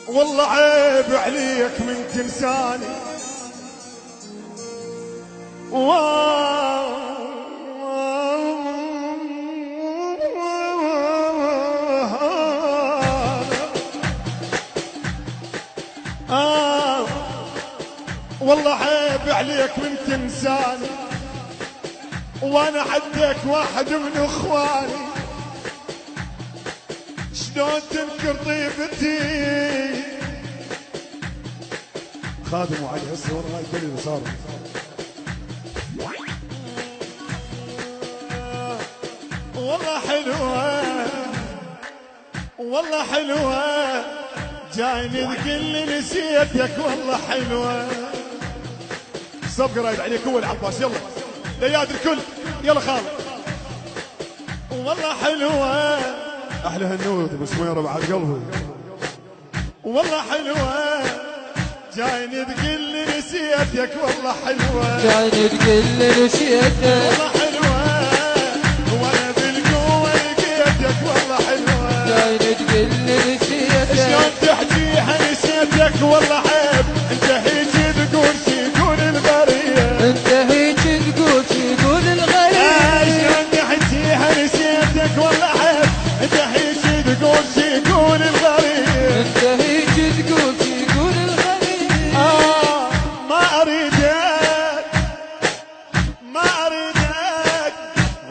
والله عيب عليك من تنساني. والله عيب عليك من تنساني، وانا حدك واحد من اخواني. شلون تنكر طيبتي؟ خادم وعلي الصور هاي كل اللي صار. والله حلوة والله حلوة، جايني تقول نسيتك والله حلوة. صفقة رايد عليك هو العباس، يلا لياد الكل، يلا خالد. والله حلوة احلى هالنوت بسميره بعد قلبي. والله حلوة جايني تقول نسيتك والله حلوة، جايني تقول نسيتك والله حلوة، وانا بالقوة لقيتك والله حلوة. جايني تقول نسيتك شلون تحكيها نسيتك والله عيب، انت هيك تقول شي يقول الغريب، انت هيك تقول شي يقول الغريب. شلون تحكيها نسيتك والله عيب، انت هيك تقول شي يقول الغريب، انت هيك تقول شي يقول الغريب. ما اريدك ما اريدك،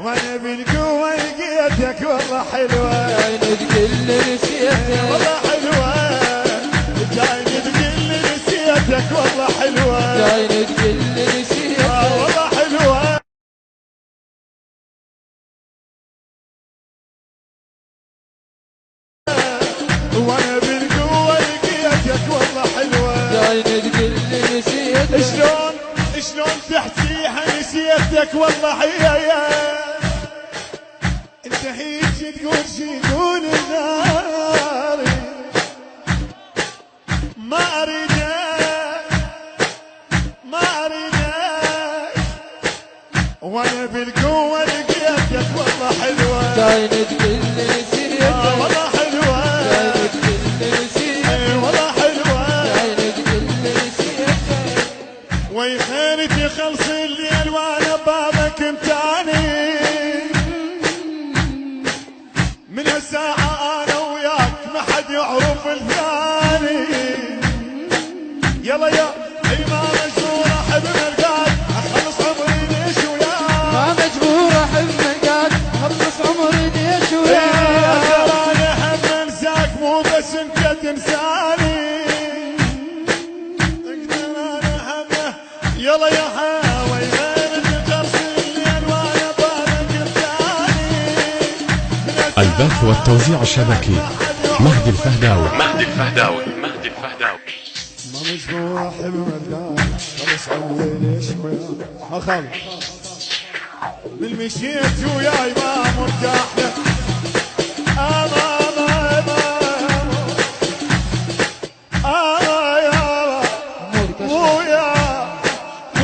وانا بالقوة لقيتك والله حلوة. جايني تقول نسيتك والله حلوة جايني تقول نسيتك والله حلوة. جايني تقول نسيتك والله حلوة. وانا بالقوة لقيتك والله حلوة. جايني تقول نسيتك شلون تحكيها نسيتك والله يا انت هيك تقول شي يقول الناري. ما اريدك ما اريدك، وانا بالقوة لقيتك والله حلوة. جايني تقول نسيتك والله حلوة جايني تقول نسيتك والله حلوة. جايني تقول نسيتك. وي خيرتي خلص الليل وانا بابك امتاني، من هالساعة انا وياك ما حد يعرف الثاني. يلا يا اي ما مجبور احب ملقاك، اخلص عمري ليش وياك. ما مجبور احب ملقاك، اخلص عمري ليش وياك. ترى انا احب انساك مو بس انت تنساني. اقدر انا احبه يلا يا حاوي غير تجرس الليل وانا بابك امتاني. البث والتوزيع الشبكي مهدي الفهداوي. ما مجبور احب ملقاك، خلص عمري ليش وياك. ها خالد من مشيت وياي ما مرتاح لك.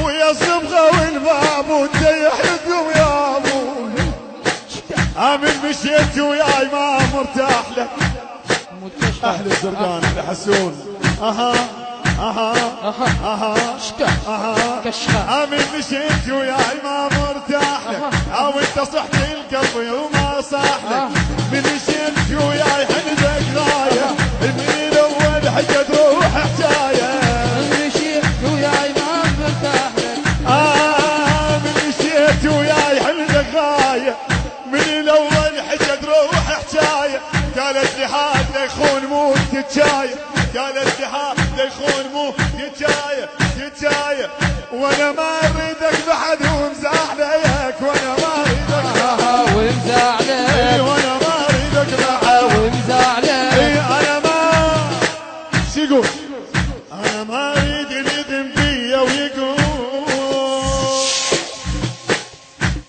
ويا صبغة والباب وتيح الدم يا ابو. من مشيت وياي ما مرتاح لك. اهل الزرقان اللي حسون من مشيت وياي ما مرتاح لك، او انت صحت القلب وما صاح لك. من مشيت وياي حندك غاية، من اول حاجة تروح حكاية. من مشيت وياي ما مرتاح لك. من مشيت وياي حندك غاية، من الاول حاجة تروح حكاية. قالت لي هذا يخون مو تجاية، قالت لي هذا يخون مو تجاية. وانا ما اريدك بعد ومزعلك، وانا ما اريدك ومزعلك، وانا ما اريدك بعد ومزعلك. انا ما شو يقول، انا ما اريد يلذم بيا ويقول،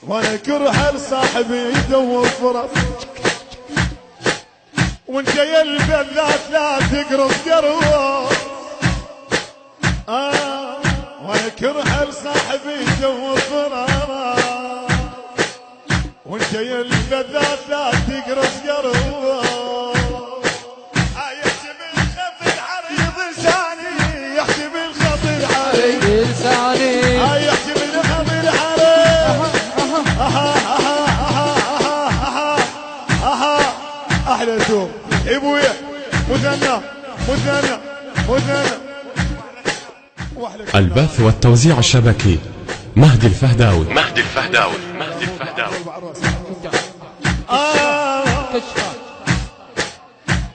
وانا كره لصاحبي يدور فرص. وانت يا البلات لا تقرص قرص. وانا كره لصاحبي يدور فرص. وانت يا البلات لا تقرص قرص. يا جميل خف العرب احلى سوق ابويا مثنى مثنى مثنى. البث والتوزيع الشبكي مهدي الفهداوي.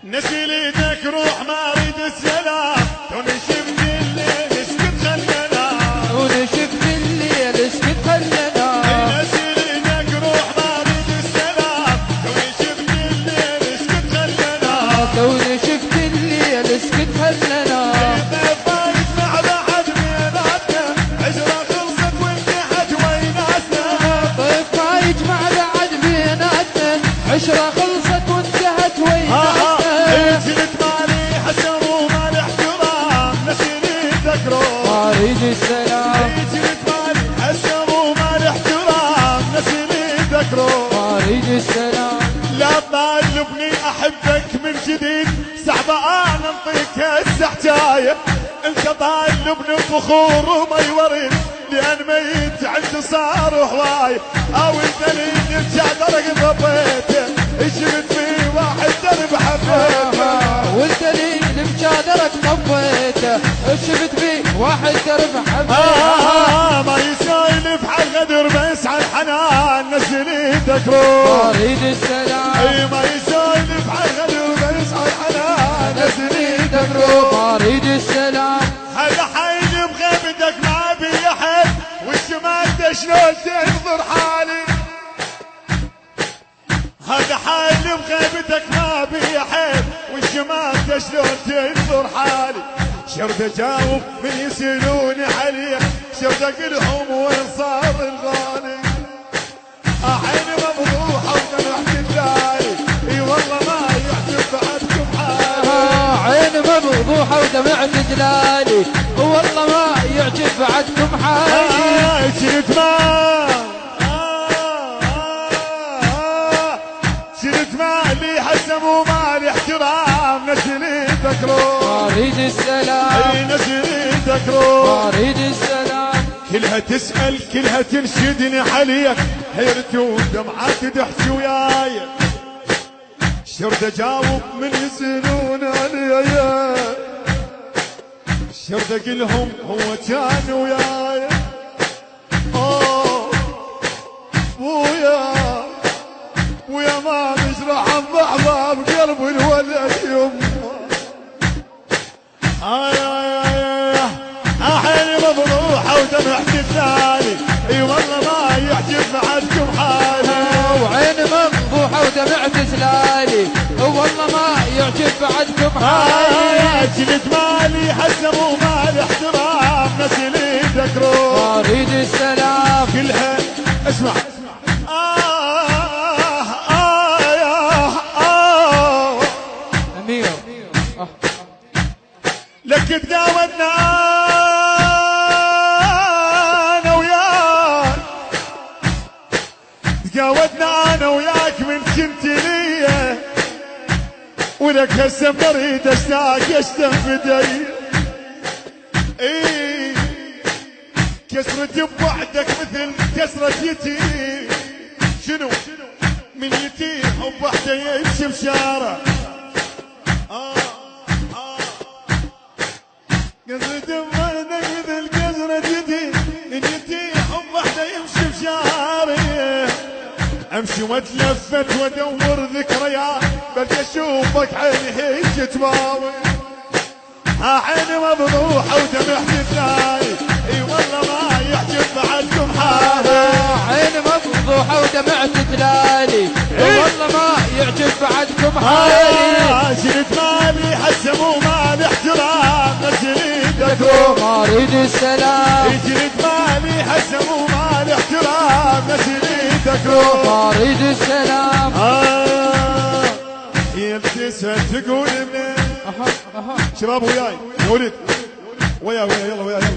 نسيل ايدك روح ما اريد السلام ونشف الليل اسكت خلنا ونشف الليل اسكت خلنا. نسيل ايدك روح ما اريد السلام ونشف الليل اسكت خلنا. ونشف الليل اسكت خلنا. فايت مع بعد بيناتنا عشرة خلصت وانتهت ويناتنا. طيب فايت مع بعد بيناتنا عشرة خلصت وانتهت ويناتنا. جلت مالي حسن ومال احترام نسيني ذكره اريد السلام. جلت مالي حسن ومال احترام نسيني ذكره. اريد السلام. لا تطالبني احبك من جديد صعبة انا انطيك هسه حجاية. انت طالبني بخور وما يورد لان ميت عندي صار هواية. او انت اللي بجعدرك ضبيته جبت فيه واحد درب حبيته. وانت لي بجادرك طبيته شفت بي واحد درب حبيته. ما يسايلف على الغدر بس على الحنان نسيني ذكره. اريد السلام. اي ما يسايلف على الغدر بس على الحنان نسيني ذكره. اريد السلام. هذا حين بغيبتك ما بي احد والشمال شلون تنظر حالي. هذا حين بغيبتك ما بي احد والشمال شلون تنظر حالي. شرد اجاوب من يسالوني عليه شرد اقلهم وين صار الغالي. عيني مفضوحه وطلعت الداري اي والله ما يعجب بعدكم حالي. عيني مفضوحه ودمعت جلالي والله ما يعجب بعدكم حالي. شلت شلت مالي حسم ومالي احترام نسيني ذكره. اريد السلام. اي نسيني ذكره. اريد السلام. كلها تسأل كلها تنشدني عليك حيرتي ودمعات تحكي وياي. شرد اجاوب من يسألون علي شرد اقلهم هو كان وياي. اوه ويا ما نشرح الضحضة بقلب الولد يمه. حيلي مفضوحة ودمعت الثاني اي والله ما يعجب بعدكم حالي. وعيني مفضوحة ودمعت سلالي والله ما يعجب بعدكم حالي. جلد مالي حسن ومالي احترام نسيني ذكره. اريد السلام. كلها اسمع امير لك تقاودنا انا وياك تقاودنا انا وياك من كنت ليه ولك هسه بريد اشتاق اشتم بدي. اي كسرة بوعدك مثل كسرة يتيم. شنو من يتيم وبوحده يمشي بشارع. قصرة بوعدك مثل كسرة يتيم من يتيم وبوحده يمشي بشارع. امشي واتلفت وادور ذكريات برجع اشوفك عيني هيك تباوي. عيني مفضوحة ودمعت الثاني اي والله ما يعجب بعدكم حالي. عيني مفضوحة ودمعت تلالي والله ما يعجب بعدكم حالي. شلت مالي حسم ومالي احترام نسيني ذكره. اريد السلام. شلت مالي حسم ومالي احترام نسيني ذكره. اريد السلام. يبتسم تقول منين شباب وياي يا ولد ويا يلا ويا يلا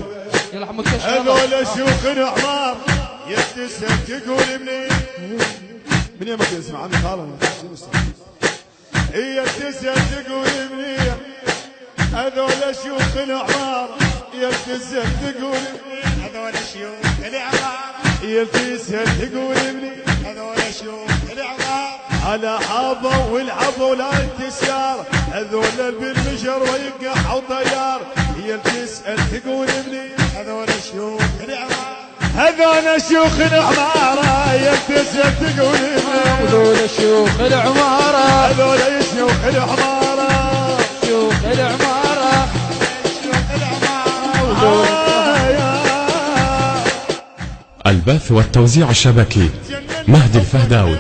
يلا حمود كشف. هذول شيوخ اعمار يبتسم تقول منين يا ما تسمع عني خالص. هي يبتسم تقول منين هذول شيوخ الاعمار يبتسم تقول منين هذول شيوخ الاعمار يبتسم تقول منين هذول شيوخ الاعمار هلا حافظوا والعبوا لا انتسار، هذول بالمجر ويقحوا طيار، هي تسأل تقول منين هذول شيوخ العمارة، هذول شيوخ العمارة، هي تسأل تقول منين هذول شيوخ العمارة، هذول شيوخ العمارة، شيوخ العمارة، شيوخ العمارة. البث والتوزيع الشبكي مهدي الفهداوي.